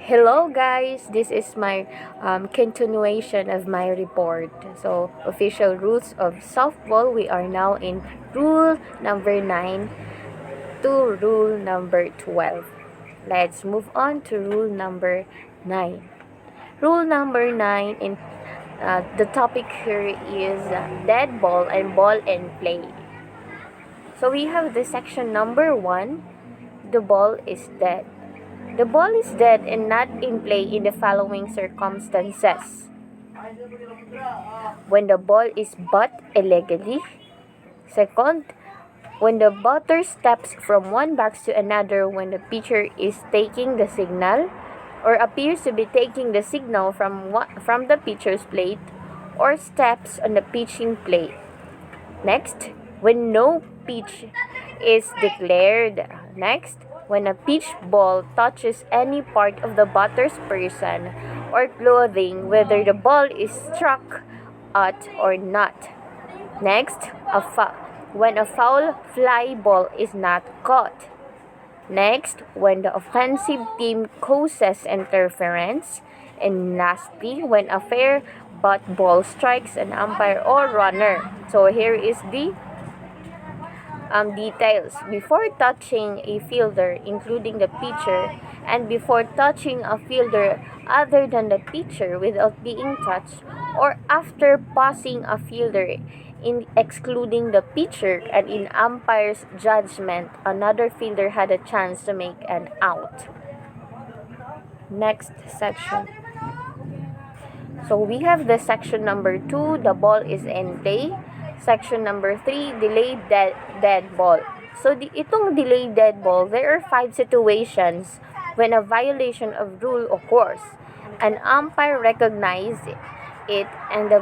Hello guys, this is my continuation of my report. So, official rules of softball, we are now in rule number 9 to rule number 12. Let's move on to rule number 9. Rule number 9 in the topic here is dead ball and ball and play. So, we have the section number 1, the ball is dead. The ball is dead and not in play in the following circumstances: when the ball is butt illegally. Second, when the batter steps from one box to another when the pitcher is taking the signal or appears to be taking the signal from the pitcher's plate or steps on the pitching plate. Next, when no pitch is declared. Next, when a pitch ball touches any part of the batter's person or clothing, whether the ball is struck at or not. Next, when a foul fly ball is not caught. Next, when the offensive team causes interference. And lastly, when a fair butt ball strikes an umpire or runner. So here is the details. Before touching a fielder, including the pitcher, and before touching a fielder other than the pitcher without being touched, or after passing a fielder, in excluding the pitcher, and in umpire's judgment, another fielder had a chance to make an out. Next section. So we have the section number 2, the ball is in play. Section number 3, delayed dead ball. So itong delayed dead ball, there are 5 situations when a violation of rule occurs. An umpire recognizes it and the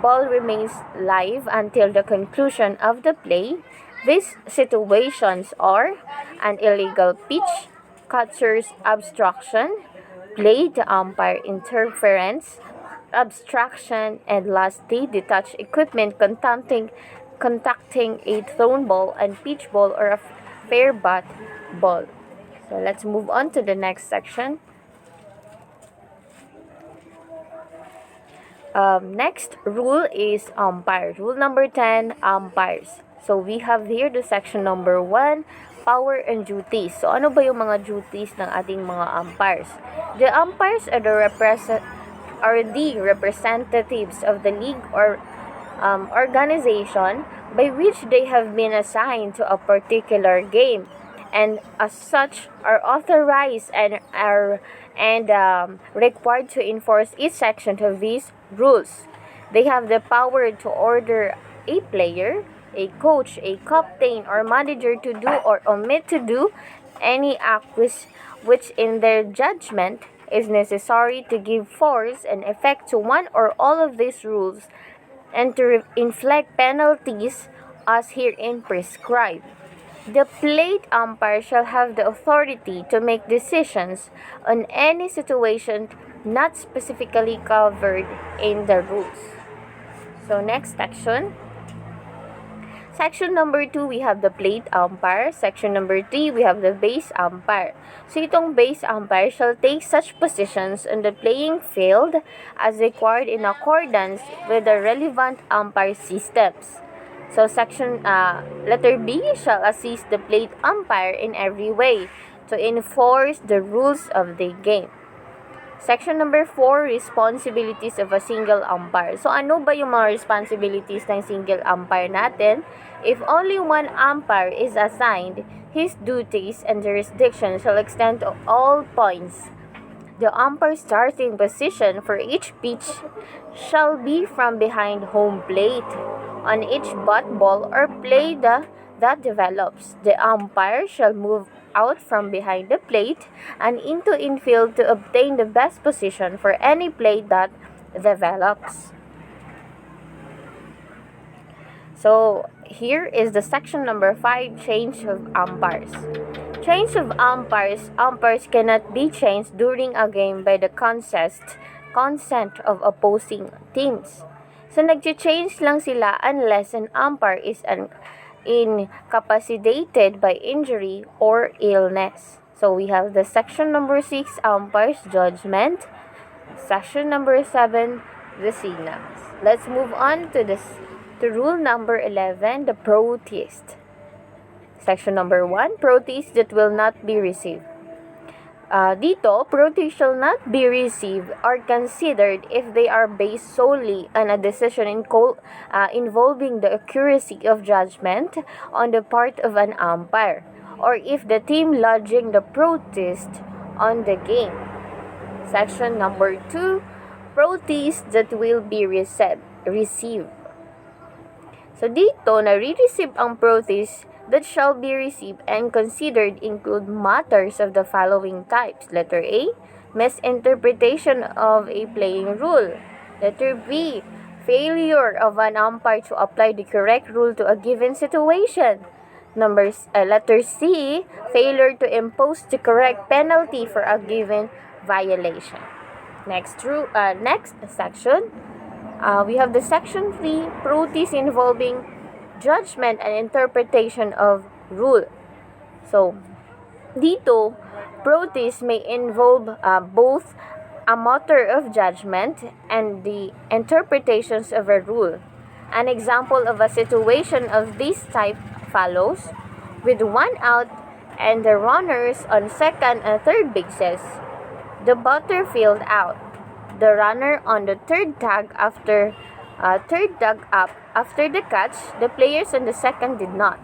ball remains live until the conclusion of the play. These situations are an illegal pitch, catcher's obstruction, play the umpire interference, abstraction, and lastly, detached equipment contacting a thrown ball and pitch ball or a fair bat ball. So let's move on to the next section. Next rule is umpire. Rule number 10, umpires. So we have here the section number 1, power and duties. So ano ba yung mga duties ng ating mga umpires? The umpires are the representatives of the league or organization by which they have been assigned to a particular game, and as such are authorized and required to enforce each section of these rules. They have the power to order a player, a coach, a captain, or manager to do or omit to do any act which in their judgment is necessary to give force and effect to one or all of these rules and to inflict penalties as herein prescribed. The plate umpire shall have the authority to make decisions on any situation not specifically covered in the rules. So next section. Section number 2, we have the plate umpire. Section number 3, we have the base umpire. So itong base umpire shall take such positions on the playing field as required in accordance with the relevant umpire systems. So section letter B shall assist the plate umpire in every way to enforce the rules of the game. Section number 4, responsibilities of a single umpire. So ano ba yung mga responsibilities ng single umpire natin? If only one umpire is assigned, his duties and jurisdiction shall extend to all points. The umpire's starting position for each pitch shall be from behind home plate on each bat ball or play that develops. The umpire shall move out from behind the plate and into infield to obtain the best position for any play that develops. So here is the section number 5, change of umpires. Change of umpires. Umpires cannot be changed during a game by the consent of opposing teams. So nag-change lang sila unless an umpire is incapacitated by injury or illness. So we have the section number 6, umpire's judgment. Section number 7, the signals. Let's move on to rule number 11, the protest. Section number 1, protests that will not be received. Dito, protests shall not be received or considered if they are based solely on a decision involving the accuracy of judgment on the part of an umpire, or if the team lodging the protest on the game. Section number 2, protests that will be received. So dito, nare-receive ang protest that shall be received and considered include matters of the following types. Letter A, misinterpretation of a playing rule. Letter B, failure of an umpire to apply the correct rule to a given situation. Letter C, failure to impose the correct penalty for a given violation. Next section, we have the section 3, protests involving judgment and interpretation of rule. So, dito, protests may involve both a matter of judgment and the interpretations of a rule. An example of a situation of this type follows. With one out and the runners on second and third bases, the batter field out. The runner on the third tag dug up after the catch, the players on the second did not.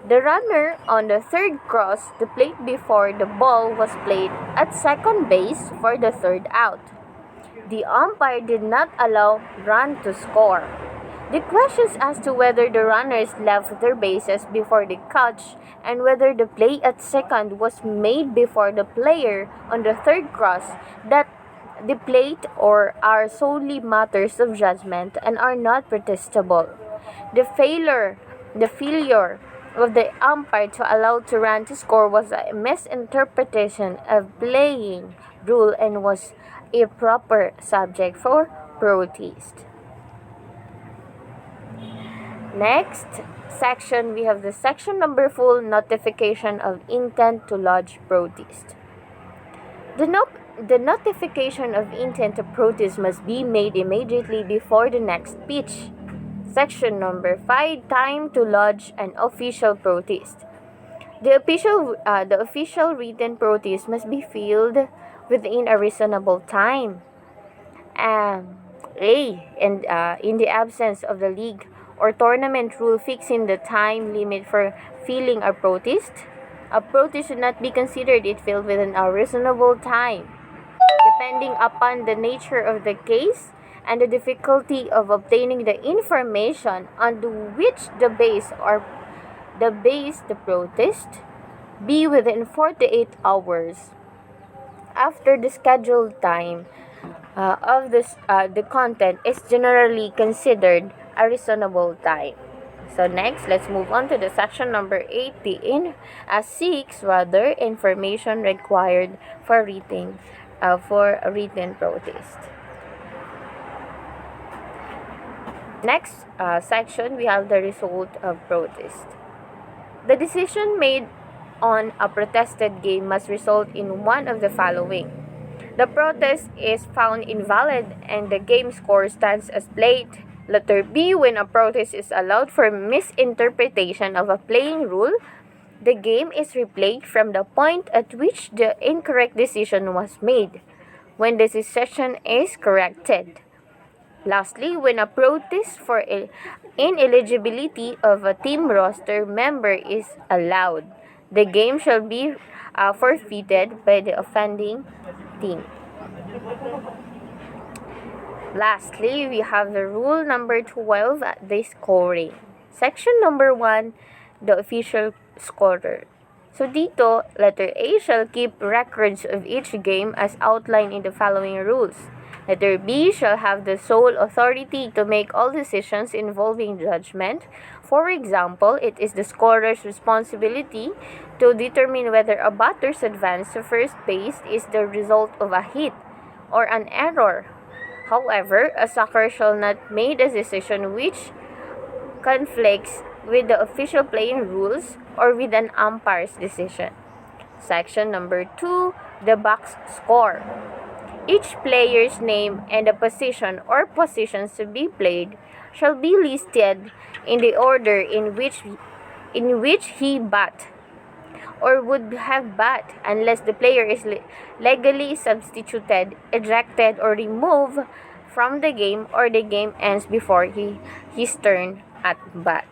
The runner on the third crossed the plate before the ball was played at second base for the third out. The umpire did not allow run to score. The questions as to whether the runners left their bases before the catch and whether the play at second was made before the player on the third cross that the plate or are solely matters of judgment and are not protestable. The failure of the umpire to allow to run to score was a misinterpretation of playing rule and was a proper subject for protest. Next section, we have the section number 4, notification of intent to lodge protest. The notification of intent to protest must be made immediately before the next pitch. Section number 5, time to lodge an official protest. The official written protest must be filed within a reasonable time. In the absence of the league or tournament rule fixing the time limit for filing a protest should not be considered if filed within a reasonable time. Depending upon the nature of the case and the difficulty of obtaining the information on which the protest be within 48 hours after the scheduled time of the content is generally considered a reasonable time. So next, let's move on to the section number 18, 6 information required for a written protest. Next section, we have the result of protest. The decision made on a protested game must result in one of the following. The protest is found invalid and the game score stands as played. Letter B, when a protest is allowed for misinterpretation of a playing rule, the game is replayed from the point at which the incorrect decision was made, when the decision is corrected. Lastly, when a protest for ineligibility of a team roster member is allowed, the game shall be forfeited by the offending team. Lastly, we have the rule number 12, the scoring. Section number 1, the official scorer. So dito, letter A shall keep records of each game as outlined in the following rules. Letter B shall have the sole authority to make all decisions involving judgment. For example, it is the scorer's responsibility to determine whether a batter's advance to first base is the result of a hit or an error. However, a soccer shall not make a decision which conflicts with the official playing rules or with an umpire's decision. Section number 2, the box score. Each player's name and the position or positions to be played shall be listed in the order in which he bat or would have bat unless the player is legally substituted, ejected, or removed from the game or the game ends before his turn at bat.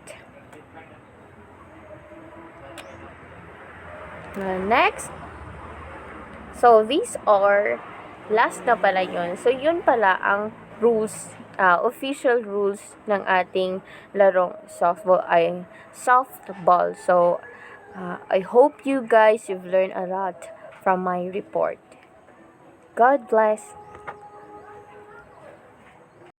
Next. So, these are last na pala yun. So, yun pala ang rules, official rules ng ating larong softball. So, I hope you guys, you've learned a lot from my report. God bless.